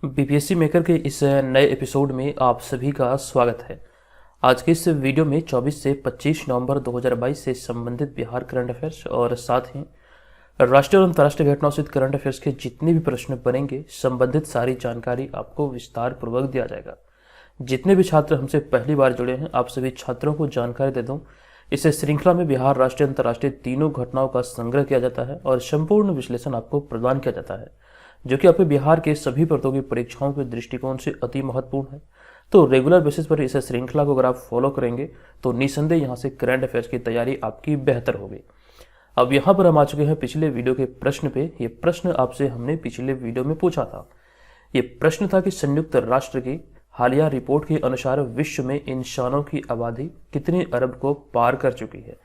BPSC maker के इस नए एपिसोड में आप सभी का स्वागत है। आज के इस वीडियो में 24 से 25 नवंबर 2022 से संबंधित बिहार करंट अफेयर्स और साथ ही राष्ट्रीय और अंतर्राष्ट्रीय घटनाओं से करंट अफेयर्स के जितने भी प्रश्न बनेंगे, संबंधित सारी जानकारी आपको विस्तार पूर्वक दिया जाएगा। जितने भी छात्र हमसे पहली बार जुड़े हैं, आप सभी छात्रों को जानकारी दे दूं, इस श्रृंखला में बिहार, राष्ट्रीय, अंतर्राष्ट्रीय तीनों घटनाओं का संग्रह किया जाता है और संपूर्ण विश्लेषण आपको प्रदान किया जाता है, जो कि आपके बिहार के सभी प्रतियोगी परीक्षाओं के दृष्टिकोण से अति महत्वपूर्ण है। तो रेगुलर बेसिस पर इस श्रृंखला को अगर आप फॉलो करेंगे तो निसंदेह यहाँ से करंट अफेयर्स की तैयारी आपकी बेहतर होगी। अब यहाँ पर हम आ चुके हैं पिछले वीडियो के प्रश्न पे। ये प्रश्न आपसे हमने पिछले वीडियो में पूछा था। ये प्रश्न था कि संयुक्त राष्ट्र की हालिया रिपोर्ट के अनुसार विश्व में इंसानों की आबादी कितने अरब को पार कर चुकी है।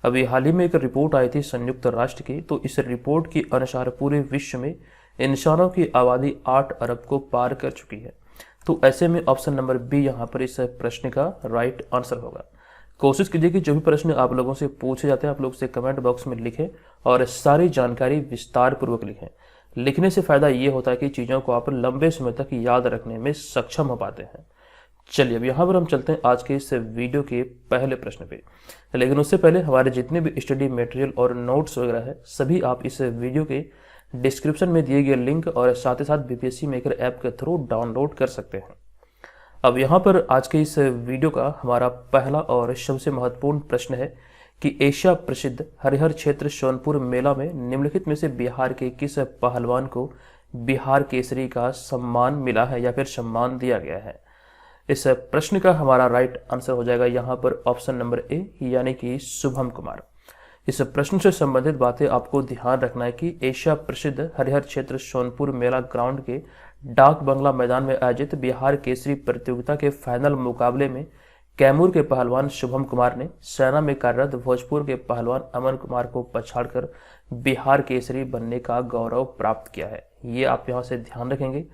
अभी हाल ही में एक रिपोर्ट आई थी संयुक्त राष्ट्र की, तो इस रिपोर्ट के अनुसार पूरे विश्व में इंसानों की आबादी 8 अरब को पार कर चुकी है। तो ऐसे में ऑप्शन नंबर बी यहाँ पर इस प्रश्न का राइट आंसर होगा। कोशिश कीजिए कि जो भी प्रश्न आप लोगों से पूछे जाते हैं, आप लोग उसे कमेंट बॉक्स में लिखें और सारी जानकारी विस्तार पूर्वक लिखें। लिखने से फायदा ये होता है कि चीज़ों को आप लंबे समय तक याद रखने में सक्षम हो पाते हैं। चलिए अब यहाँ पर हम चलते हैं आज के इस वीडियो के पहले प्रश्न पे। लेकिन उससे पहले हमारे जितने भी स्टडी मटेरियल और नोट्स वगैरह है, सभी आप इस वीडियो के डिस्क्रिप्शन में दिए गए लिंक और साथ ही साथ बीपीएससी मेकर ऐप के थ्रू डाउनलोड कर सकते हैं। अब यहाँ पर आज के इस वीडियो का हमारा पहला और सबसे महत्वपूर्ण प्रश्न है कि एशिया प्रसिद्ध हरिहर क्षेत्र सोनपुर मेला में निम्नलिखित में से बिहार के किस पहलवान को बिहार केसरी का सम्मान मिला है या फिर सम्मान दिया गया है। इस प्रश्न का हमारा राइट आंसर हो जाएगा यहाँ पर ऑप्शन नंबर ए, यानी कि शुभम कुमार। इस प्रश्न से संबंधित बातें आपको ध्यान रखना है कि एशिया प्रसिद्ध हरिहर क्षेत्र सोनपुर मेला ग्राउंड के डाक बंगला मैदान में आयोजित बिहार केसरी प्रतियोगिता के फाइनल मुकाबले में कैमूर के पहलवान शुभम कुमार ने सेना में कार्यरत भोजपुर के पहलवान अमन कुमार को पछाड़कर बिहार केसरी बनने का गौरव प्राप्त किया है। ये आप यहाँ से ध्यान रखेंगे,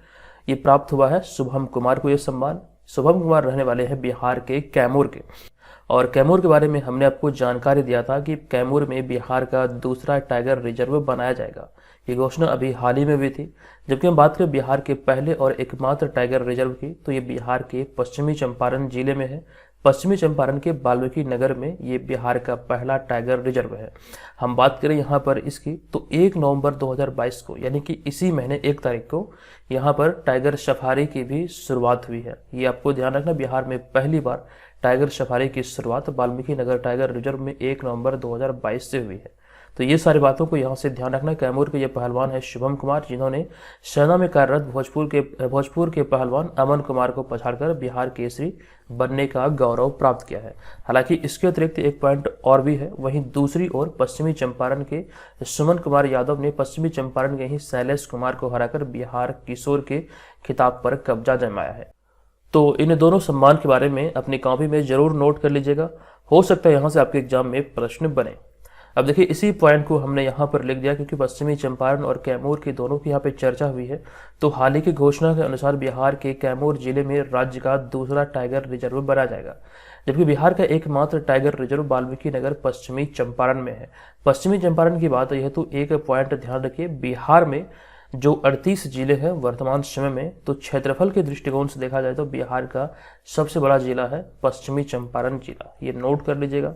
ये प्राप्त हुआ है शुभम कुमार को ये सम्मान। शुभम कुमार रहने वाले हैं बिहार के कैमूर के, और कैमूर के बारे में हमने आपको जानकारी दिया था कि कैमूर में बिहार का दूसरा टाइगर रिजर्व बनाया जाएगा। ये घोषणा अभी हाल ही में हुई थी। जबकि हम बात करें बिहार के पहले और एकमात्र टाइगर रिजर्व की, तो ये बिहार के पश्चिमी चंपारण जिले में है। पश्चिमी चंपारण के वाल्मीकि नगर में ये बिहार का पहला टाइगर रिजर्व है। हम बात करें यहाँ पर इसकी, तो 1 नवंबर 2022 को, यानी कि इसी महीने 1 तारीख को यहाँ पर टाइगर सफारी की भी शुरुआत हुई है। ये आपको ध्यान रखना, बिहार में पहली बार टाइगर सफारी की शुरुआत वाल्मीकि नगर टाइगर रिजर्व में 1 नवंबर 2022 से हुई है। तो ये सारी बातों को यहाँ से ध्यान रखना। कैमूर के ये पहलवान है शुभम कुमार, जिन्होंने सेना में कार्यरत भोजपुर के पहलवान अमन कुमार को पछाड़कर बिहार केसरी बनने का गौरव प्राप्त किया है। हालांकि इसके अतिरिक्त एक पॉइंट और भी है। वहीं दूसरी ओर पश्चिमी चंपारण के सुमन कुमार यादव ने पश्चिमी चंपारण के ही शैलेश कुमार को हराकर बिहार किशोर के खिताब पर कब्जा जमाया है। तो इन दोनों सम्मान के बारे में अपनी कॉपी में जरूर नोट कर लीजिएगा, हो सकता है यहाँ से आपके एग्जाम में प्रश्न बने। अब देखिए, इसी पॉइंट को हमने यहाँ पर लिख दिया क्योंकि पश्चिमी चंपारण और कैमूर की दोनों की यहाँ पे चर्चा हुई है। तो हाल ही की घोषणा के अनुसार बिहार के कैमूर जिले में राज्य का दूसरा टाइगर रिजर्व बनाया जाएगा, जबकि बिहार का एकमात्र टाइगर रिजर्व वाल्मीकि नगर पश्चिमी चंपारण में है। पश्चिमी चंपारण की बात यह, तो एक पॉइंट ध्यान रखिए, बिहार में जो 38 जिले हैं वर्तमान समय में, तो क्षेत्रफल के दृष्टिकोण से देखा जाए तो बिहार का सबसे बड़ा जिला है पश्चिमी चंपारण जिला। ये नोट कर लीजिएगा।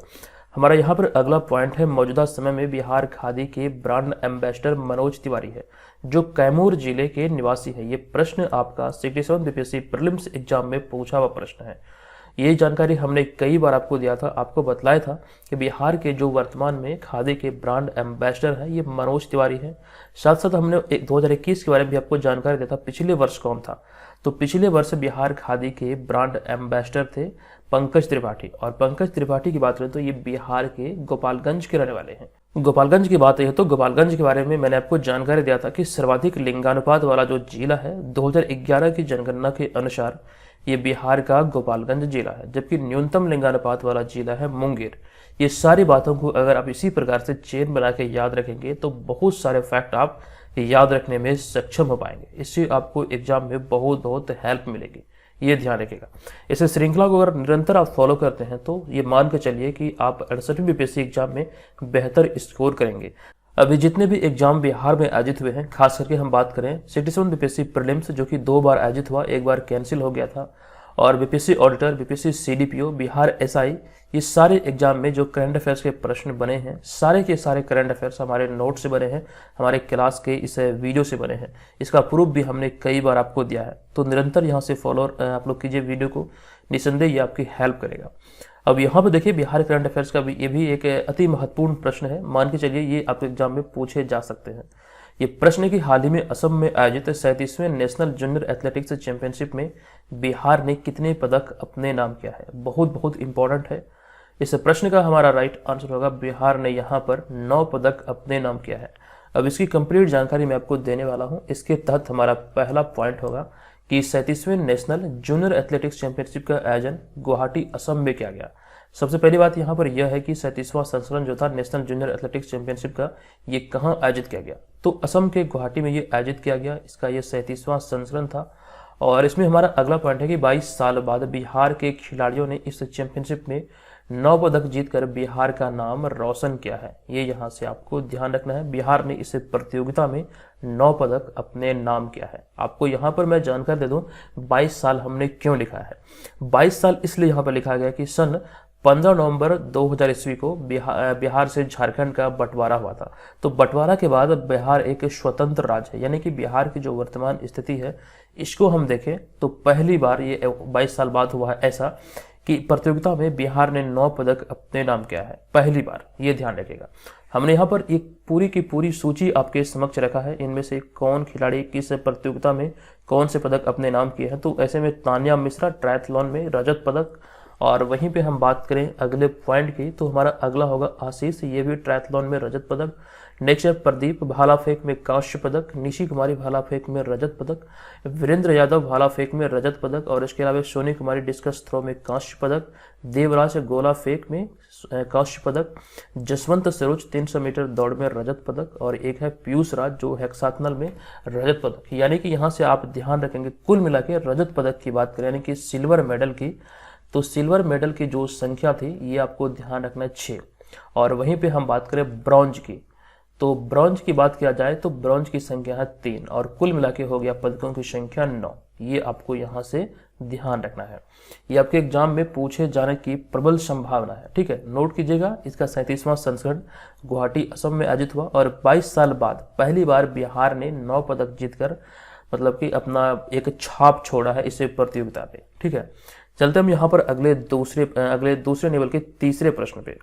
हमारा यहाँ पर अगला पॉइंट है, मौजूदा समय में बिहार खादी के ब्रांड एम्बेसडर मनोज तिवारी है, जो कैमूर जिले के निवासी है। ये प्रश्न आपका 67 बीपीएससी प्रीलिम्स एग्जाम में पूछा हुआ प्रश्न है। ये जानकारी हमने कई बार आपको दिया था, आपको बतलाया था कि बिहार के जो वर्तमान में खादी के ब्रांड एम्बेसडर हैं ये मनोज तिवारी हैं। साथ साथ हमने 2021 के बारे में भी आपको जानकारी दिया था, पिछले वर्ष कौन था। तो पिछले वर्ष बिहार खादी के ब्रांड एम्बेसडर थे पंकज त्रिपाठी, और पंकज त्रिपाठी की बात करें तो ये बिहार के गोपालगंज के रहने वाले हैं। गोपालगंज की बात है तो गोपालगंज के बारे में मैंने आपको जानकारी दिया था कि सर्वाधिक लिंगानुपात वाला जो जिला है 2011 की जनगणना के अनुसार ये बिहार का गोपालगंज जिला है, जबकि न्यूनतम लिंगानुपात वाला जिला है मुंगेर। ये सारी बातों को अगर आप इसी प्रकार से चेन बना के याद रखेंगे तो बहुत सारे फैक्ट आप याद रखने में सक्षम हो पाएंगे। इससे आपको एग्जाम में बहुत हेल्प मिलेगी, ये ध्यान रखिएगा। इस श्रृंखला को अगर निरंतर आप फॉलो करते हैं तो ये मान कर चलिए कि आप 68वीं बीपीएससी एग्जाम में बेहतर स्कोर करेंगे। अभी जितने भी एग्जाम बिहार में आयोजित हुए हैं, खास करके हम बात करें 67 बीपीएससी प्रीलिम्स जो कि 2 बार आयोजित हुआ, एक बार कैंसिल हो गया था, और BPSC auditor, BPSC CDPO, Bihar SI, ये सारे एग्जाम में जो करंट अफेयर्स के प्रश्न बने हैं, सारे के सारे करंट अफेयर्स हमारे नोट से बने हैं, हमारे क्लास के इस वीडियो से बने हैं। इसका प्रूफ भी हमने कई बार आपको दिया है, तो निरंतर यहाँ से फॉलो आप लोग कीजिए वीडियो को, निसंदेह ये आपकी हेल्प करेगा। अब यहाँ पे देखिए बिहार करंट अफेयर्स का भी ये भी एक अति महत्वपूर्ण प्रश्न है, मान के चलिए ये आपके एग्जाम में पूछे जा सकते हैं। ये प्रश्न है कि हाल ही में असम में आयोजित 37वें नेशनल जूनियर एथलेटिक्स चैंपियनशिप में बिहार ने कितने पदक अपने नाम किया है। बहुत बहुत इंपॉर्टेंट है। इस प्रश्न का हमारा राइट आंसर होगा बिहार ने यहाँ पर 9 पदक अपने नाम किया है। अब इसकी कंप्लीट जानकारी मैं आपको देने वाला हूँ। इसके तहत हमारा पहला पॉइंट होगा कि 37वें नेशनल जूनियर एथलेटिक्स चैंपियनशिप का आयोजन गुवाहाटी असम में किया गया। सबसे पहली बात यहाँ पर यह है कि 37वां संस्करण जो था नेशनल जूनियर एथलेटिक्स चैंपियनशिप का, ये कहाँ आयोजित किया गया, तो असम के गुवाहाटी में ये आयोजित किया गया। इसका ये 37वां संस्करण था। और इसमें हमारा अगला पॉइंट है कि 22 साल बाद बिहार के खिलाड़ियों ने इस चैंपियनशिप में 9 पदक जीतकर बिहार का नाम रोशन किया है। ये यहाँ से आपको ध्यान रखना है, बिहार ने इस प्रतियोगिता में 9 पदक अपने नाम किया है। आपको यहाँ पर मैं जानकारी दे दूं 22 साल हमने क्यों लिखा है। 22 साल इसलिए यहाँ पर लिखा गया कि सन 15 नवंबर 2000 ईस्वी को बिहार से झारखंड का बंटवारा हुआ था। तो बंटवारा के बाद बिहार एक स्वतंत्र राज्य है, यानी कि बिहार की जो वर्तमान स्थिति है इसको हम देखें तो पहली बार ये 22 साल बाद हुआ है ऐसा कि प्रतियोगिता में बिहार ने 9 पदक अपने नाम किया है, पहली बार। ये ध्यान रखिएगा। हमने यहाँ पर एक पूरी की पूरी सूची आपके समक्ष रखा है, इनमें से कौन खिलाड़ी किस प्रतियोगिता में कौन से पदक अपने नाम किए हैं। तो ऐसे में तान्या मिश्रा ट्रायथलॉन में रजत पदक, और वहीं पे हम बात करें अगले पॉइंट की तो हमारा अगला होगा आशीष, ये भी ट्रायथलॉन में रजत पदक। नेक्स्ट है प्रदीप भाला फेंक में कांस्य पदक, निशी कुमारी भाला फेंक में रजत पदक, वीरेंद्र यादव भाला फेंक में रजत पदक, और इसके अलावा सोनी कुमारी डिस्कस थ्रो में कांस्य पदक, देवराज गोला फेंक में कांस्य पदक, जसवंत सरोज 300 मीटर दौड़ में रजत पदक, और एक है पीयूष राज जो हेक्साथनल में रजत पदक। यानी कि यहाँ से आप ध्यान रखेंगे कुल मिला के रजत पदक की बात करें यानी कि सिल्वर मेडल की, तो सिल्वर मेडल की जो संख्या थी ये आपको ध्यान रखना है 6। और वहीं पे हम बात करें ब्रॉन्ज की, तो ब्रॉन्ज की बात किया जाए तो ब्रॉन्ज की संख्या है 3 और कुल मिला के हो गया पदकों की संख्या 9। ये आपको यहाँ से ध्यान रखना है, ये आपके एग्जाम में पूछे जाने की प्रबल संभावना है। ठीक है, नोट कीजिएगा। इसका 37वां संस्करण गुवाहाटी असम में आयोजित हुआ और 22 साल बाद पहली बार बिहार ने 9 पदक जीतकर मतलब कि अपना एक छाप छोड़ा है इस प्रतियोगिता पे। ठीक है, चलते हम यहाँ पर अगले दूसरे लेवल के तीसरे प्रश्न पे।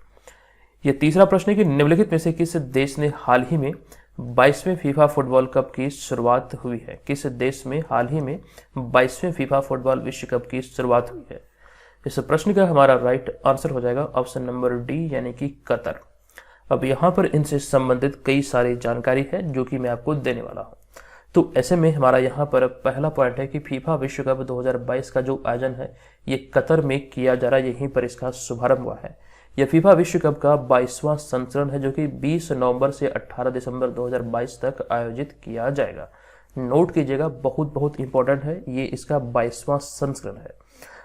यह तीसरा प्रश्न है कि निम्नलिखित में से किस देश ने हाल ही में 22वें फीफा फुटबॉल कप की शुरुआत हुई है। किस देश में हाल ही में 22वें फीफा फुटबॉल विश्व कप की शुरुआत हुई है। इस प्रश्न का हमारा राइट आंसर हो जाएगा ऑप्शन नंबर डी यानी कि कतर। अब यहाँ पर इनसे संबंधित कई सारी जानकारी है जो कि मैं आपको देने वाला हूँ। तो ऐसे में हमारा यहाँ पर पहला पॉइंट है कि फीफा विश्व कप 2022 का जो आयोजन है ये कतर में किया जा रहा है, यहीं पर इसका शुभारंभ हुआ है। यह फीफा विश्व कप का 22वां संस्करण है जो कि 20 नवंबर से 18 दिसंबर 2022 तक आयोजित किया जाएगा। नोट कीजिएगा, बहुत बहुत इंपॉर्टेंट है, ये इसका 22वां संस्करण है।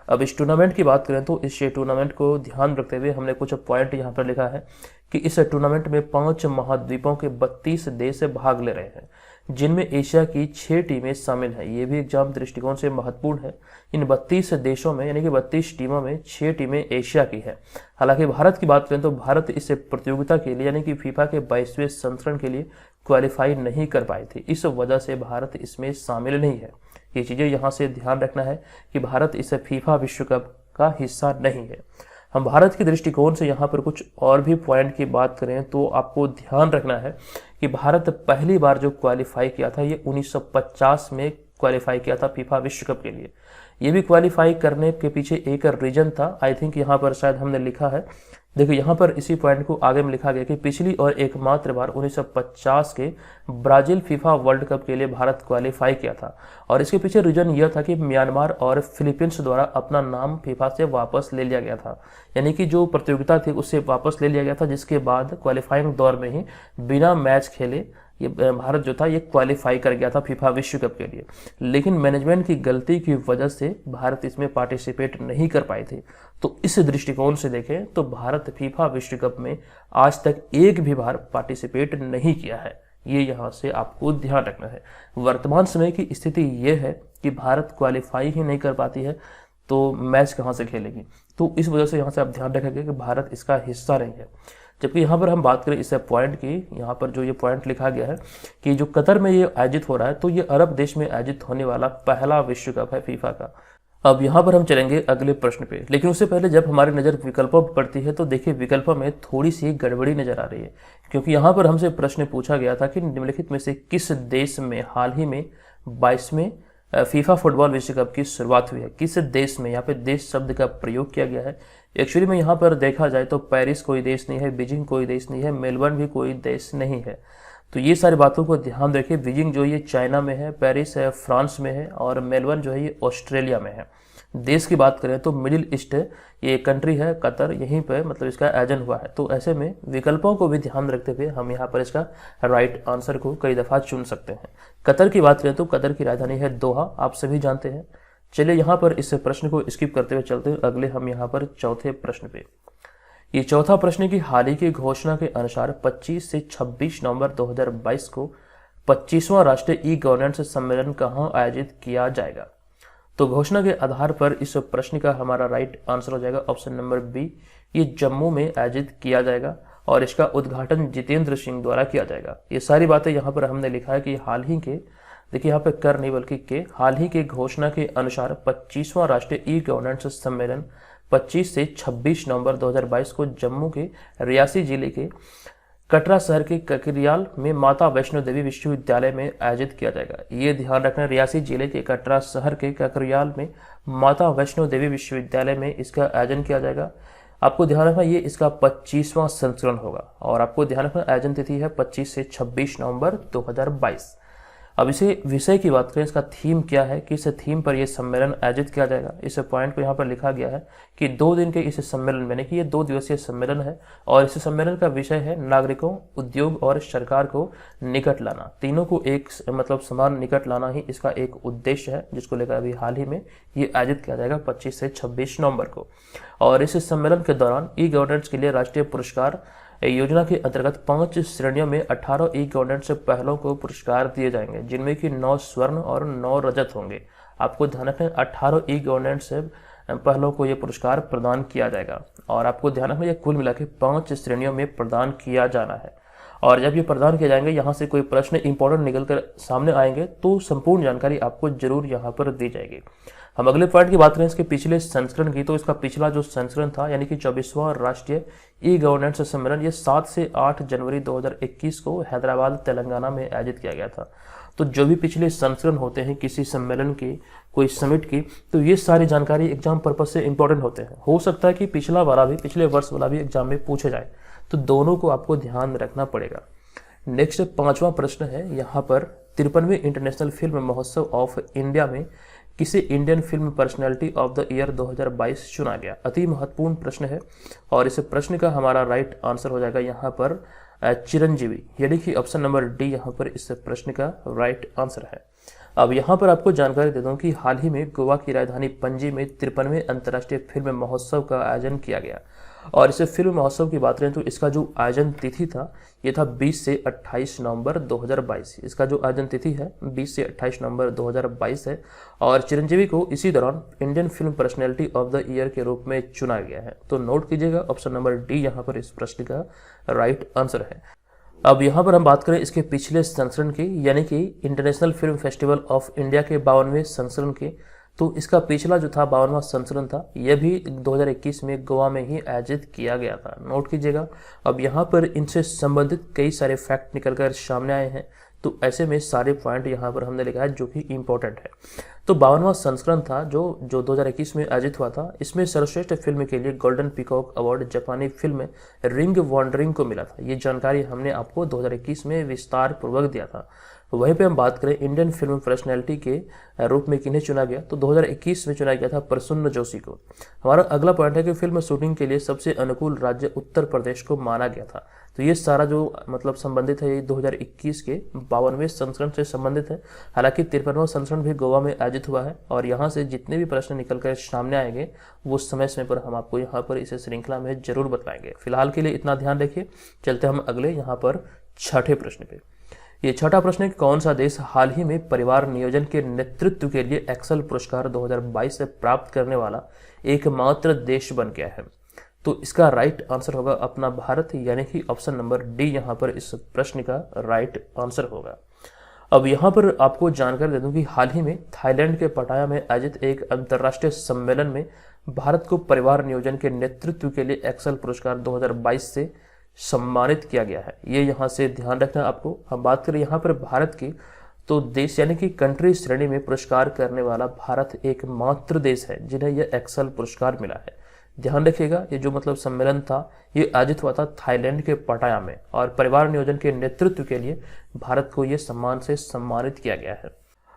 अब इस टूर्नामेंट की बात करें तो इस टूर्नामेंट को ध्यान रखते हुए हमने कुछ पॉइंट यहाँ पर लिखा है कि इस टूर्नामेंट में 5 महाद्वीपों के 32 देश भाग ले रहे हैं, जिनमें एशिया की 6 टीमें शामिल हैं। ये भी एग्जाम दृष्टिकोण से महत्वपूर्ण है। इन 32 देशों में यानी कि 32 टीमों में 6 टीमें एशिया की है। हालांकि भारत की बात करें तो भारत इस प्रतियोगिता के लिए यानी कि फीफा के 22वें संस्करण के लिए क्वालिफाई नहीं कर पाई थी, इस वजह से भारत इसमें शामिल नहीं है। ये चीज़ें यहाँ से ध्यान रखना है कि भारत इस फीफा विश्व कप का हिस्सा नहीं है। हम भारत के दृष्टिकोण से यहाँ पर कुछ और भी पॉइंट की बात करें तो आपको ध्यान रखना है कि भारत पहली बार जो क्वालिफाई किया था ये 1950 में क्वालिफाई किया था फीफा विश्व कप के लिए। ये भी क्वालिफाई करने के पीछे एक रीजन था, आई थिंक यहाँ पर शायद हमने लिखा है, देखो यहाँ पर इसी पॉइंट को आगे में लिखा गया कि पिछली और एकमात्र बार 1950 के ब्राजील फीफा वर्ल्ड कप के लिए भारत क्वालिफाई किया था। और इसके पीछे रीजन यह था कि म्यांमार और फिलीपींस द्वारा अपना नाम फीफा से वापस ले लिया गया था, यानी कि जो प्रतियोगिता थी उससे वापस ले लिया गया था, जिसके बाद क्वालिफाइंग दौर में ही बिना मैच खेले ये भारत जो था ये क्वालिफाई कर गया था फीफा विश्व कप के लिए, लेकिन मैनेजमेंट की गलती की वजह से भारत इसमें पार्टिसिपेट नहीं कर पाए थे। तो इस दृष्टिकोण से देखें तो भारत फीफा विश्व कप में आज तक एक भी बार पार्टिसिपेट नहीं किया है। ये यहाँ से आपको ध्यान रखना है। वर्तमान समय की स्थिति ये है कि भारत क्वालिफाई ही नहीं कर पाती है, तो मैच कहाँ से खेलेगी। तो इस वजह से यहाँ से आप ध्यान रखेंगे कि भारत इसका हिस्सा नहीं है। जबकि यहाँ पर हम बात करें इस पॉइंट की, यहाँ पर जो ये पॉइंट लिखा गया है कि जो कतर में ये आयोजित हो रहा है, तो ये अरब देश में आयोजित होने वाला पहला विश्व कप है फीफा का। अब यहाँ पर हम चलेंगे अगले प्रश्न पे, लेकिन उससे पहले जब हमारी नज़र विकल्पों पर पड़ती है तो देखिए विकल्पों में थोड़ी सी गड़बड़ी नजर आ रही है, क्योंकि यहाँ पर हमसे प्रश्न पूछा गया था कि निम्नलिखित में से किस देश में हाल ही में 22वें फीफा फुटबॉल विश्व कप की शुरुआत हुई है। किस देश में, यहाँ पे देश शब्द का प्रयोग किया गया है। एक्चुअली में यहाँ पर देखा जाए तो पेरिस कोई देश नहीं है, बीजिंग कोई देश नहीं है, मेलबर्न भी कोई देश नहीं है। तो ये सारी बातों को ध्यान रखिए। बीजिंग जो ये चाइना में है, पेरिस है फ्रांस में है, और मेलबर्न जो है ये ऑस्ट्रेलिया में है। देश की बात करें तो मिडिल ईस्ट ये कंट्री है कतर, यहीं पे मतलब इसका आयोजन हुआ है। तो ऐसे में विकल्पों को भी ध्यान रखते हुए हम यहाँ पर इसका राइट आंसर को कई दफ़ा चुन सकते हैं। कतर की बात करें तो कतर की राजधानी है दोहा, आप सभी जानते हैं। चलिए यहाँ पर इस प्रश्न को स्किप करते हुए चलते हैं अगले हम यहाँ पर चौथे प्रश्न पे। ये चौथा प्रश्न की हाल ही की घोषणा के अनुसार 25 से 26 नवंबर 2022 को 25वां राष्ट्रीय ई गवर्नेंस सम्मेलन कहाँ आयोजित किया जाएगा। तो घोषणा के आधार पर इस प्रश्न का हमारा राइट आंसर हो जाएगा ऑप्शन नंबर बी, ये जम्मू में आयोजित किया जाएगा और इसका उद्घाटन जितेंद्र सिंह द्वारा किया जाएगा। ये सारी बातें यहाँ पर हमने लिखा है कि हाल ही के, देखिए यहाँ पे कर नहीं बल्कि के, हाल ही के घोषणा के अनुसार 25वां राष्ट्रीय ई गवर्नेंस सम्मेलन 25 से 26 नवंबर 2022 को जम्मू के रियासी जिले के कटरा शहर के ककरियाल में माता वैष्णो देवी विश्वविद्यालय में आयोजित किया जाएगा। ये ध्यान रखना, रियासी जिले के कटरा शहर के ककरियाल में माता वैष्णो देवी विश्वविद्यालय में इसका आयोजन किया जाएगा। आपको ध्यान रखना ये इसका 25वां संस्करण होगा और आपको ध्यान रखना आयोजन तिथि है 25 से 26 नवंबर 2022। अब इसे विषय की बात करें, इसका थीम क्या है, किस थीम पर यह सम्मेलन आयोजित किया जाएगा। इस पॉइंट को यहाँ पर लिखा गया है कि 2 दिन के इस सम्मेलन में, कि ये 2 दिवसीय सम्मेलन है और इस सम्मेलन का विषय है नागरिकों, उद्योग और सरकार को निकट लाना। तीनों को एक मतलब समान निकट लाना ही इसका एक उद्देश्य है, जिसको लेकर अभी हाल ही में ये आयोजित किया जाएगा 25 से 26 नवंबर को। और इस सम्मेलन के दौरान ई गवर्नेंस के लिए राष्ट्रीय पुरस्कार योजना के अंतर्गत 5 श्रेणियों में 18 ई गवर्नेंस पहलों को पुरस्कार दिए जाएंगे, जिनमें कि 9 स्वर्ण और 9 रजत होंगे। आपको ध्यान रखना 18 ई गवर्नेंस पहलों को यह पुरस्कार प्रदान किया जाएगा और आपको ध्यान रखना यह कुल मिलाकर 5 श्रेणियों में प्रदान किया जाना है। और जब ये प्रदान किए जाएंगे, यहाँ से कोई प्रश्न इंपॉर्टेंट निकल कर सामने आएंगे तो संपूर्ण जानकारी आपको जरूर यहाँ पर दी जाएगी। हम अगले पॉइंट की बात करें इसके पिछले संस्करण की, तो इसका पिछला जो संस्करण था यानी कि 24वां राष्ट्रीय ई गवर्नेंस सम्मेलन, ये 7 से 8 जनवरी 2021 को हैदराबाद तेलंगाना में आयोजित किया गया था। तो जो भी पिछले संस्करण होते हैं किसी सम्मेलन की, कोई समिट की, तो ये सारी जानकारी एग्जाम पर्पज से इंपॉर्टेंट होते हैं। हो सकता है कि पिछला वाला भी, पिछले वर्ष वाला भी एग्जाम में पूछे जाए, तो दोनों को आपको ध्यान रखना पड़ेगा। नेक्स्ट 5वां प्रश्न है, यहाँ पर 53वें इंटरनेशनल फिल्म महोत्सव ऑफ इंडिया में किसे Indian film personality of the year 2022 चुना गया। अति महत्वपूर्ण प्रश्न है और इस प्रश्न का हमारा राइट आंसर हो जाएगा यहाँ पर चिरंजीवी, यानी कि ऑप्शन नंबर डी यहाँ पर इस प्रश्न का राइट आंसर है। अब यहाँ पर आपको जानकारी दे दूं कि हाल ही में गोवा की राजधानी पणजी में 53वें अंतर्राष्ट्रीय फिल्म महोत्सव का आयोजन किया गया और इस फिल्म महोत्सव की बात करें तो इसका जो आयोजन तिथि था ये था 20 से 28 नवंबर 2022। इसका जो आयोजन तिथि है 20 से 28 नवंबर 2022 है और चिरंजीवी को इसी दौरान Indian film personality of the year के रूप में चुना गया है। तो नोट कीजिएगा ऑप्शन नंबर डी यहाँ पर इस प्रश्न का राइट आंसर है। अब यहाँ पर हम बात करें इसके पिछले संस्करण की, यानी कि international film festival of India के 52वें संस्करण के, तो इसका पिछला जो था 52वां संस्करण था, यह भी 2021 में गोवा में ही आयोजित किया गया था। नोट कीजिएगा। अब यहाँ पर इनसे संबंधित कई सारे फैक्ट निकलकर सामने आए हैं, तो ऐसे में सारे पॉइंट यहाँ पर हमने लिखा है जो कि इम्पोर्टेंट है। तो 52वां संस्करण था जो 2021 में आयोजित हुआ था। इसमें सर्वश्रेष्ठ फिल्म के लिए गोल्डन पीकॉक अवार्ड जापानी फिल्म रिंग वॉन्डरिंग को मिला था। ये जानकारी हमने आपको 2021 में विस्तार पूर्वक दिया था। वहीं पे हम बात करें इंडियन फिल्म पर्सनैलिटी के रूप में किन्हें चुना गया, तो 2021 में चुना गया था प्रसन्न जोशी को। हमारा अगला पॉइंट है कि फिल्म शूटिंग के लिए सबसे अनुकूल राज्य उत्तर प्रदेश को माना गया था। तो ये सारा जो मतलब संबंधित है ये 2021 के 52वें संस्करण से संबंधित है। हालांकि 53वां संस्करण भी गोवा में आयोजित हुआ है और यहाँ से जितने भी प्रश्न निकल कर सामने आएंगे वो समय समय पर हम आपको यहाँ पर इस श्रृंखला में जरूर बताएंगे। फिलहाल के लिए इतना ध्यान रखिए। चलते हम अगले यहाँ पर छठे प्रश्न पे। ये छठा प्रश्न है कि कौन सा देश हाल ही में परिवार नियोजन के नेतृत्व के लिए एक्सेल पुरस्कार 2022 से प्राप्त करने वाला एकमात्र देश बन गया है। तो इसका राइट आंसर होगा अपना भारत, यानी कि ऑप्शन नंबर डी यहाँ पर इस प्रश्न का राइट आंसर होगा। अब यहाँ पर आपको जानकारी दे दूं कि हाल ही में थाईलैंड के पटाया में आयोजित एक अंतर्राष्ट्रीय सम्मेलन में भारत को परिवार नियोजन के नेतृत्व के लिए एक्सेल पुरस्कार 2022 से सम्मानित किया गया है। ये यहाँ से ध्यान रखना आपको। हम बात करें यहाँ पर भारत की, तो देश यानी कि कंट्री श्रेणी में पुरस्कार करने वाला भारत एकमात्र देश है जिन्हें यह एक्सेल पुरस्कार मिला है। ध्यान रखिएगा, ये जो मतलब सम्मेलन था ये आयोजित हुआ था थाईलैंड के पटाया में और परिवार नियोजन के नेतृत्व के लिए भारत को ये सम्मान से सम्मानित किया गया है।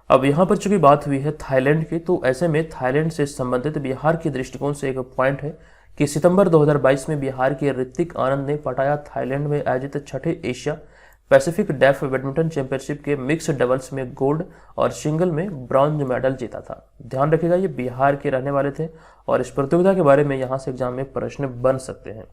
अब यहाँ पर चूंकि बात हुई है थाईलैंड की, तो ऐसे में थाईलैंड से संबंधित बिहार के दृष्टिकोण से एक पॉइंट है कि सितंबर 2022 में बिहार के ऋतिक आनंद ने पटाया थाईलैंड में आयोजित छठे Asia Pacific deaf badminton championship के मिक्स डबल्स में गोल्ड और सिंगल में ब्रॉन्ज मेडल जीता था। ध्यान रखिएगा, ये बिहार के रहने वाले थे और इस प्रतियोगिता के बारे में यहाँ से एग्जाम में प्रश्न बन सकते हैं।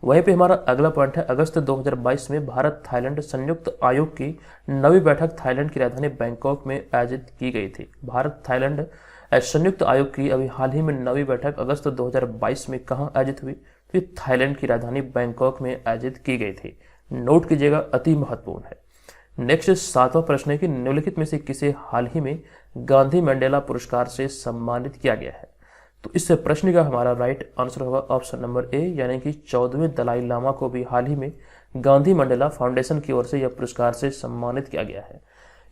वहीं पे हमारा अगला पॉइंट है, अगस्त 2022 में भारत थाईलैंड संयुक्त आयोग की 9वीं बैठक थाईलैंड की राजधानी बैंकॉक में आयोजित की गई थी। भारत थाईलैंड संयुक्त आयोग की अभी हाल ही में 9वीं बैठक अगस्त 2022 में कहाँ आयोजित हुई, तो ये थाईलैंड की राजधानी बैंकॉक में आयोजित की गई थी। नोट कीजिएगा, अति महत्वपूर्ण है। नेक्स्ट 7वां प्रश्न है कि निम्नलिखित में से किसे हाल ही में गांधी मंडेला पुरस्कार से सम्मानित किया गया है। तो इस प्रश्न का हमारा राइट आंसर होगा ऑप्शन नंबर ए, यानी कि 14वें दलाई लामा को भी हाल ही में गांधी मंडेला फाउंडेशन की ओर से यह पुरस्कार से सम्मानित किया गया है।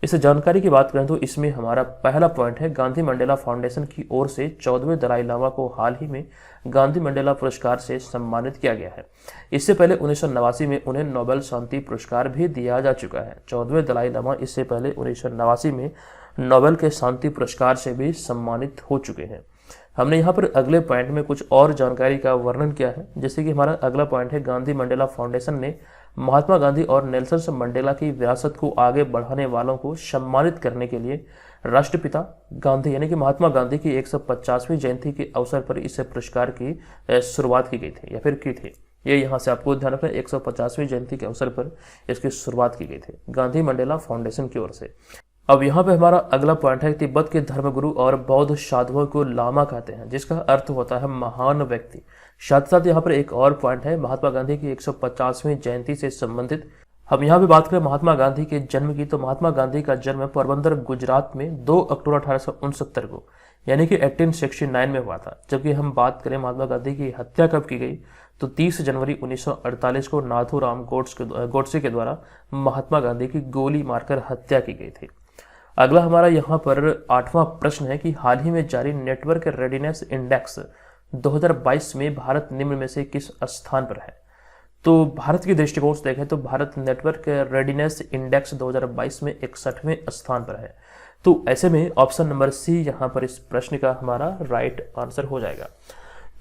इस जानकारी की बात करें तो इसमें हमारा पहला पॉइंट है, गांधी मंडेला फाउंडेशन की ओर से 14वें दलाई लामा को हाल ही में गांधी मंडेला पुरस्कार से सम्मानित किया गया है। इससे पहले 1989 में उन्हें नोबेल शांति पुरस्कार भी दिया जा चुका है। 14वें दलाई लामा इससे पहले 1989 में नोबेल के शांति पुरस्कार से भी सम्मानित हो चुके हैं। हमने यहाँ पर अगले पॉइंट में कुछ और जानकारी का वर्णन किया है, जैसे कि हमारा अगला पॉइंट है, गांधी मंडेला फाउंडेशन ने महात्मा गांधी और नेल्सन मंडेला की विरासत को आगे बढ़ाने वालों को सम्मानित करने के लिए राष्ट्रपिता गांधी यानी कि महात्मा गांधी की 150वीं जयंती के अवसर पर इस पुरस्कार की शुरुआत की गई थी या फिर की थी। ये यहाँ से आपको ध्यान रखना, 150वीं जयंती के अवसर पर इसकी शुरुआत की गई थी गांधी मंडेला फाउंडेशन की ओर से। अब यहाँ पे हमारा अगला पॉइंट है, तिब्बत के धर्मगुरु और बौद्ध साधुओं को लामा कहते हैं, जिसका अर्थ होता है महान व्यक्ति। साथ साथ यहाँ पर एक और पॉइंट है, महात्मा गांधी की 150वीं जयंती से संबंधित। हम यहाँ पे बात करें महात्मा गांधी के जन्म की, तो महात्मा गांधी का जन्म पोरबंदर गुजरात में 2 अक्टूबर 1869 को यानी कि 1869 में हुआ था। जबकि हम बात करें महात्मा गांधी की हत्या कब की गई, तो 30 जनवरी 1948 को नाथूराम गोडसे के द्वारा महात्मा गांधी की गोली मारकर हत्या की गई थी। अगला हमारा यहाँ पर 8वां प्रश्न है कि हाल ही में जारी नेटवर्क रेडीनेस इंडेक्स 2022 में भारत निम्न में से किस स्थान पर है। तो भारत की दृष्टिकोण से देखें तो भारत नेटवर्क रेडीनेस इंडेक्स 2022 में 61वें स्थान पर है। तो ऐसे में ऑप्शन नंबर सी यहाँ पर इस प्रश्न का हमारा राइट आंसर हो जाएगा।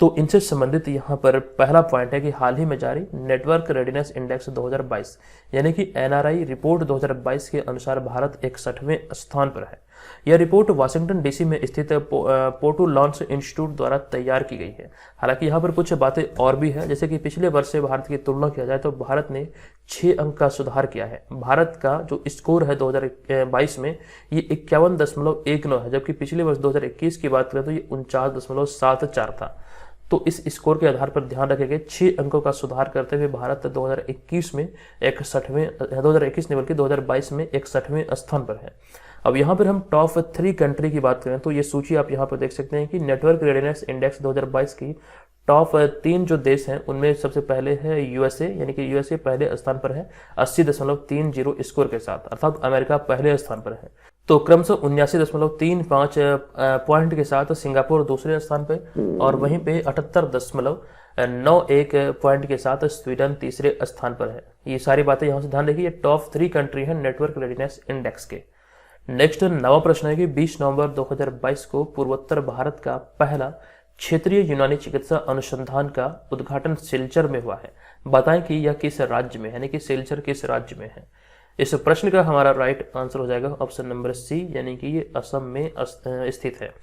तो इनसे संबंधित यहाँ पर पहला पॉइंट है कि हाल ही में जारी नेटवर्क रेडीनेस इंडेक्स 2022 यानी कि एनआरआई रिपोर्ट 2022 के अनुसार भारत 61वें स्थान पर है। यह रिपोर्ट वाशिंगटन डीसी में स्थित पोर्टो लॉन्स इंस्टीट्यूट द्वारा तैयार की गई है। हालांकि यहाँ पर कुछ बातें और भी है, जैसे कि पिछले वर्ष से भारत की तुलना किया जाए तो भारत ने 6 अंक का सुधार किया है। भारत का जो स्कोर है 2022 में ये 51.19 है, जबकि पिछले वर्ष 2021 की बात करें तो ये 49.74 था। तो इस स्कोर के आधार पर ध्यान रखेंगे 6 अंकों का सुधार करते हुए भारत 2021 में 2021 नहीं बल्कि 2022 में 61वें स्थान पर है। अब यहाँ पर हम टॉप 3 कंट्री की बात करें तो ये सूची आप यहाँ पर देख सकते हैं कि नेटवर्क रेडीनेस इंडेक्स 2022 की टॉप 3 जो देश हैं उनमें सबसे पहले है यूएसए, यानी कि यूएसए पहले स्थान पर है 80.30 स्कोर के साथ, अर्थात अमेरिका पहले स्थान पर है। तो क्रमशः 79.35 पॉइंट के साथ सिंगापुर दूसरे स्थान पे, और वहीं पे 78.91 पॉइंट के साथ स्वीडन तीसरे स्थान पर है। ये सारी बातें यहाँ से ध्यान रखिए, टॉप 3 कंट्री है नेटवर्क रेडीनेस इंडेक्स के। नेक्स्ट नवा प्रश्न है कि 20 नवंबर 2022 को पूर्वोत्तर भारत का पहला क्षेत्रीय यूनानी चिकित्सा अनुसंधान का उद्घाटन सिलचर में हुआ है। बताएं कि यह किस राज्य में, यानी कि सिलचर किस राज्य में है। इस प्रश्न का हमारा राइट आंसर हो जाएगा ऑप्शन नंबर सी, यानी कि ये असम में स्थित है।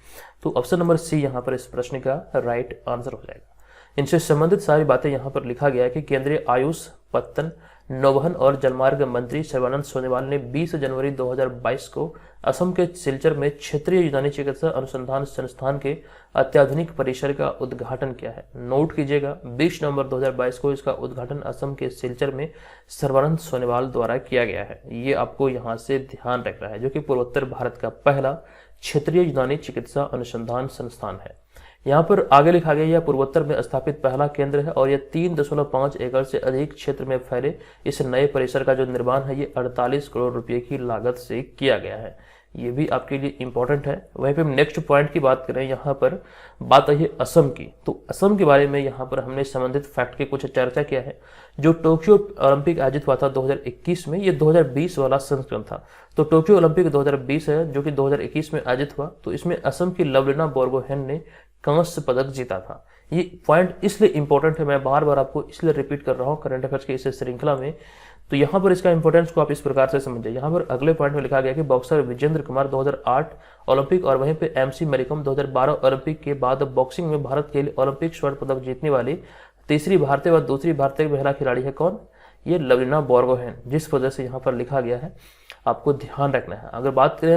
तो ऑप्शन नंबर सी यहाँ पर इस प्रश्न का राइट आंसर हो जाएगा। इनसे संबंधित सारी बातें यहाँ पर लिखा गया है कि केंद्रीय आयुष, पत्तन, नौवहन और जलमार्ग मंत्री सर्बानंद सोनोवाल ने 20 जनवरी 2022 को असम के सिलचर में क्षेत्रीय यूनानी चिकित्सा अनुसंधान संस्थान के अत्याधुनिक परिसर का उद्घाटन किया है। नोट कीजिएगा, 20 नवंबर 2022 को इसका उद्घाटन असम के सिलचर में सर्बानंद सोनोवाल द्वारा किया गया है। ये आपको यहाँ से ध्यान रखना है, जो कि पूर्वोत्तर भारत का पहला क्षेत्रीय यूनानी चिकित्सा अनुसंधान संस्थान है। यहाँ पर आगे लिखा गया यह पूर्वोत्तर में स्थापित पहला केंद्र है और यह 3.5 एकड़ से अधिक क्षेत्र में फैले इस नए परिसर का जो निर्माण है ये 48 करोड़ रुपए की लागत से किया गया है। ये भी आपके लिए इंपॉर्टेंट है। वहीं पे नेक्स्ट पॉइंट की बात करें, यहाँ पर बात आई है असम की। तो असम के बारे में यहाँ पर हमने संबंधित फैक्ट की कुछ चर्चा किया है। जो टोक्यो ओलंपिक आयोजित हुआ था 2021 में, ये 2020 वाला संस्करण था। तो टोक्यो ओलंपिक 2020 है जो कि 2021 में आयोजित हुआ, तो इसमें असम की लवलीना बोरगोहेन ने कांस्य पदक जीता था। ये पॉइंट इसलिए इंपॉर्टेंट है, मैं बार बार आपको इसलिए रिपीट कर रहा हूँ करंट अफेयर्स की इस श्रृंखला में। तो यहाँ पर इसका इंपॉर्टेंस को आप इस प्रकार से समझिए। यहाँ पर अगले पॉइंट में लिखा गया कि बॉक्सर विजेंद्र कुमार 2008 ओलंपिक और वहीं पे एमसी मैरीकॉम 2012 ओलंपिक के बाद बॉक्सिंग में भारत के लिए ओलंपिक स्वर्ण पदक जीतने वाली तीसरी भारतीय व दूसरी भारतीय महिला खिलाड़ी है कौन? ये लवलीना बोरगोहेन। जिस वजह से यहाँ पर लिखा गया है आपको ध्यान रखना है। अगर बात करें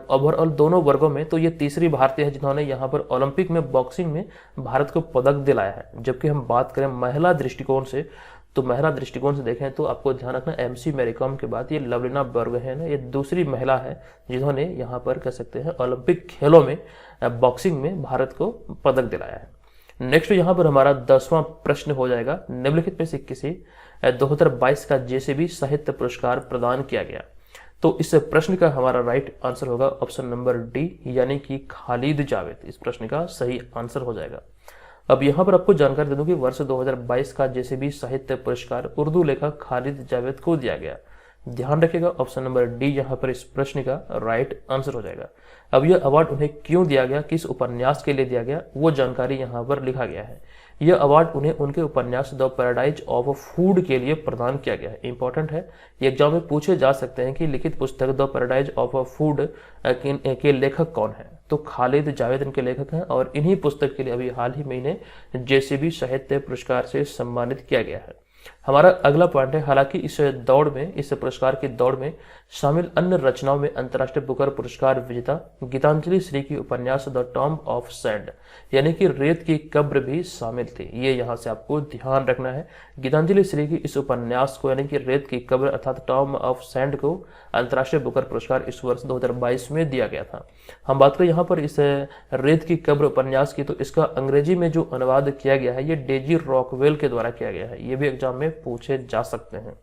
ओवरऑल दोनों वर्गों में, तो ये तीसरी भारतीय है जिन्होंने यहाँ पर ओलंपिक में बॉक्सिंग में भारत को पदक दिलाया है। जबकि हम बात करें महिला दृष्टिकोण से, तो महिला दृष्टिकोण से देखें तो आपको ध्यान रखना एमसी मैरीकॉम के बाद ये लवलीना बोरगोहेन है, ये दूसरी महिला है जिन्होंने यहाँ पर कह सकते हैं ओलंपिक खेलों में बॉक्सिंग में भारत को पदक दिलाया है। नेक्स्ट यहाँ पर हमारा 10वां प्रश्न हो जाएगा, निम्नलिखित में से किसे 2022 का जेसीबी साहित्य पुरस्कार प्रदान किया गया? तो इस प्रश्न का हमारा राइट आंसर होगा ऑप्शन नंबर डी, यानी कि खालिद जावेद। इस प्रश्न का सही आंसर हो जाएगा। अब यहाँ पर आपको जानकारी दे दूं कि वर्ष 2022 का जेसीबी साहित्य पुरस्कार उर्दू लेखक खालिद जावेद को दिया गया। ध्यान रखिएगा, ऑप्शन नंबर डी यहाँ पर इस प्रश्न का राइट आंसर हो जाएगा। अब यह अवार्ड उन्हें क्यों दिया गया, किस उपन्यास के लिए दिया गया, वो जानकारी यहाँ पर लिखा गया है। यह अवार्ड उन्हें उनके उपन्यास द पैराडाइज ऑफ फूड के लिए प्रदान किया गया है। इंपॉर्टेंट है, ये एग्जाम में पूछे जा सकते हैं कि लिखित पुस्तक द पैराडाइज ऑफ फूड के लेखक कौन है? तो खालिद जावेद इनके लेखक हैं और इन्हीं पुस्तक के लिए अभी हाल ही में इन्हें जेसीबी साहित्य पुरस्कार से सम्मानित किया गया है। हमारा अगला पॉइंट है, हालांकि इस पुरस्कार की दौड़ में शामिल अन्य रचनाओं में अंतर्राष्ट्रीय बुकर पुरस्कार विजेता गीतांजलि श्री की उपन्यास द टॉम्ब ऑफ सैंड यानी कि रेत की कब्र भी शामिल थी। ये यहाँ से आपको ध्यान रखना है। गीतांजलि श्री की इस उपन्यास को यानी कि रेत की कब्र अर्थात टॉम्ब ऑफ सैंड को अंतर्राष्ट्रीय बुकर पुरस्कार इस वर्ष 2022 में दिया गया था। हम बात करें यहाँ पर इस रेत की कब्र उपन्यास की, तो इसका अंग्रेजी में जो अनुवाद किया गया है ये डेजी रॉकवेल के द्वारा किया गया है। ये भी एग्जाम में पूछे जा सकते हैं।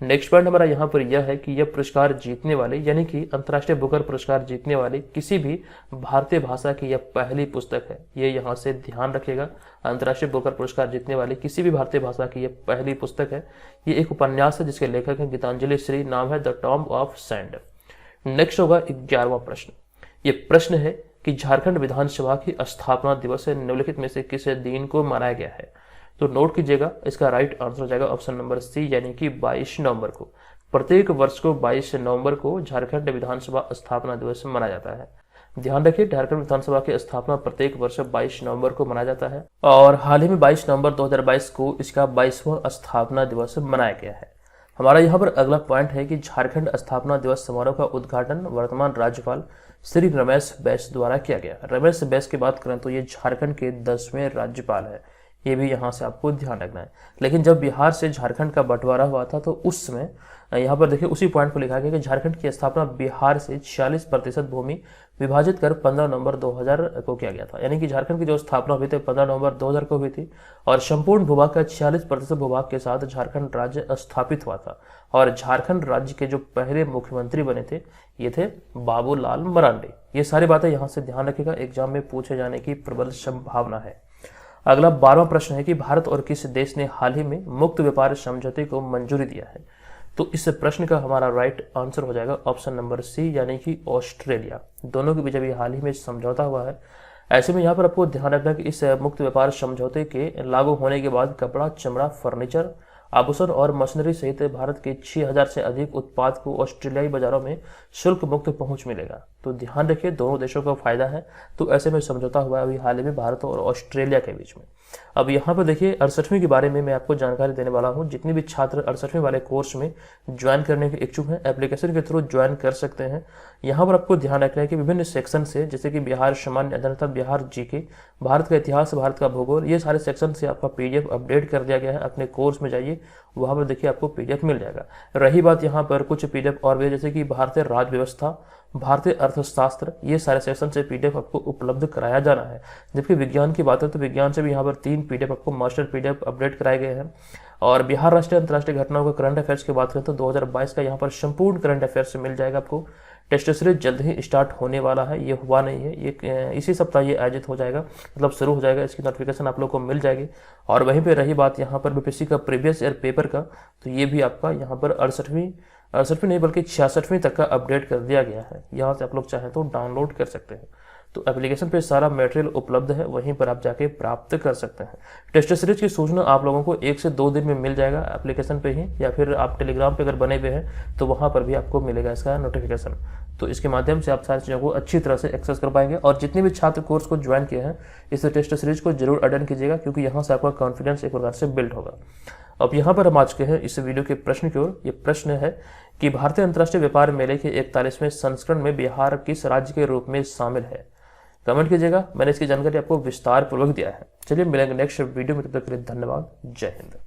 नेक्स्ट पॉइंट हमारा यहाँ पर यह है कि यह पुरस्कार जीतने वाले यानी कि अंतर्राष्ट्रीय बुकर पुरस्कार जीतने वाले किसी भी भारतीय भाषा की यह पहली पुस्तक है। ये यहाँ से ध्यान रखिएगा, अंतर्राष्ट्रीय बुकर पुरस्कार जीतने वाली किसी भी भारतीय भाषा की यह पहली पुस्तक है। ये एक उपन्यास है जिसके लेखक हैं गीतांजलि श्री, नाम है the tomb of sand. Next होगा 11वां प्रश्न। ये प्रश्न है कि झारखंड विधानसभा की स्थापना दिवस निम्नलिखित में से किस दिन को मनाया गया है? तो नोट कीजिएगा, इसका राइट आंसर हो जाएगा ऑप्शन नंबर सी यानी कि 22 नवंबर को। प्रत्येक वर्ष को 22 नवंबर को झारखंड विधानसभा स्थापना दिवस मनाया जाता है। ध्यान रखिए, झारखंड विधानसभा की स्थापना प्रत्येक वर्ष 22 नवंबर को मनाया जाता है और हाल ही में 22 नवंबर 2022 को इसका 22वां स्थापना दिवस मनाया गया है। हमारा यहाँ पर अगला पॉइंट है कि झारखंड स्थापना दिवस समारोह का उद्घाटन वर्तमान राज्यपाल श्री रमेश बैस द्वारा किया गया। रमेश बैस की बात करें तो ये झारखंड के 10वें राज्यपाल है। ये भी यहाँ से आपको ध्यान रखना है। लेकिन जब बिहार से झारखंड का बंटवारा हुआ था तो उस समय यहाँ पर देखिए उसी पॉइंट को लिखा गया कि झारखंड की स्थापना बिहार से 46% भूमि विभाजित कर 15 नवंबर 2000 को किया गया था। यानी कि झारखंड की जो स्थापना हुई थी 15 नवंबर 2000 को हुई थी और संपूर्ण भूभाग का 46% भूभाग के साथ झारखंड राज्य स्थापित हुआ था। और झारखंड राज्य के जो पहले मुख्यमंत्री बने थे ये थे बाबूलाल मरांडी। ये सारी बातें यहाँ से ध्यान रखिएगा, एग्जाम में पूछे जाने की प्रबल संभावना है। अगला 12वां प्रश्न है कि भारत और किस देश ने हाल ही में मुक्त व्यापार समझौते को मंजूरी दिया है। तो इस प्रश्न का हमारा राइट आंसर हो जाएगा ऑप्शन नंबर सी, यानी कि ऑस्ट्रेलिया। दोनों के बीच अभी हाल ही में समझौता हुआ है। ऐसे में यहाँ पर आपको ध्यान रखना कि इस मुक्त व्यापार समझौते के लागू होने के बाद कपड़ा, चमड़ा, फर्नीचर, आभूषण और मशीनरी सहित भारत के 6000 से अधिक उत्पाद को ऑस्ट्रेलियाई बाजारों में शुल्क मुक्त पहुंच मिलेगा। तो ध्यान रखिए, दोनों देशों को फायदा है। तो ऐसे में समझौता हुआ है अभी हाल ही में भारत और ऑस्ट्रेलिया के बीच में। अब यहाँ पर देखिए 68वीं के बारे में मैं आपको जानकारी देने वाला हूँ। जितने भी छात्र 68वीं वाले कोर्स में ज्वाइन करने के इच्छुक हैं, एप्लीकेशन के थ्रू ज्वाइन कर सकते हैं। यहाँ पर आपको ध्यान रखना है कि विभिन्न सेक्शन से, जैसे कि बिहार सामान्य अध्ययन, बिहार जीके, भारत का इतिहास, भारत का भूगोल, ये सारे सेक्शन से आपका पीडीएफ अपडेट कर दिया गया है। अपने कोर्स में जाइए, वहाँ पर देखिए आपको पीडीएफ मिल जाएगा। रही बात यहाँ पर कुछ पीडीएफ और भी, जैसे कि भारतीय राज्य व्यवस्था, भारतीय अर्थशास्त्र, ये सारे सेक्शन से पीडीएफ आपको उपलब्ध कराया जाना है। जबकि विज्ञान की बात है तो विज्ञान से भी यहाँ पर 3 पीडीएफ आपको मास्टर पीडीएफ अपडेट कराए गए हैं। और बिहार राष्ट्रीय अंतर्राष्ट्रीय घटनाओं का करंट अफेयर्स की बात करें तो 2022 का यहाँ पर संपूर्ण करंट अफेयर्स मिल जाएगा आपको। टेस्ट सीरीज जल्द ही स्टार्ट होने वाला है, ये हुआ नहीं है, ये इसी सप्ताह ये आयोजित हो जाएगा, मतलब शुरू हो जाएगा। इसकी नोटिफिकेशन आप लोग को मिल जाएगी। और वहीं पे रही बात यहाँ पर बीपीएससी का प्रीवियस ईयर पेपर का, तो ये भी आपका यहाँ पर 68वीं नहीं बल्कि 66वीं तक का अपडेट कर दिया गया है। यहाँ से आप लोग चाहें तो डाउनलोड कर सकते हैं। तो एप्लीकेशन पे सारा मटेरियल उपलब्ध है, वहीं पर आप जाके प्राप्त कर सकते हैं। टेस्ट सीरीज की सूचना आप लोगों को 1 से 2 दिन में मिल जाएगा एप्लीकेशन पे ही, या फिर आप टेलीग्राम पे अगर बने हुए हैं तो वहाँ पर भी आपको मिलेगा इसका नोटिफिकेशन। तो इसके माध्यम से आप सारी चीज़ों को अच्छी तरह से एक्सेस कर पाएंगे। और जितने भी छात्र कोर्स को ज्वाइन किए हैं इस टेस्ट सीरीज को जरूर अटेंड कीजिएगा, क्योंकि यहाँ से आपका कॉन्फिडेंस एक प्रकार से बिल्ड होगा। अब यहाँ पर हम आज के हैं इस वीडियो के प्रश्न की ओर। ये प्रश्न है कि भारतीय अंतर्राष्ट्रीय व्यापार मेले के 41वें संस्करण में बिहार किस राज्य के रूप में शामिल है? कमेंट कीजिएगा, मैंने इसकी जानकारी आपको विस्तार पूर्वक दिया है। चलिए मिलेंगे नेक्स्ट वीडियो में, तब तक के लिए धन्यवाद। जय हिंद।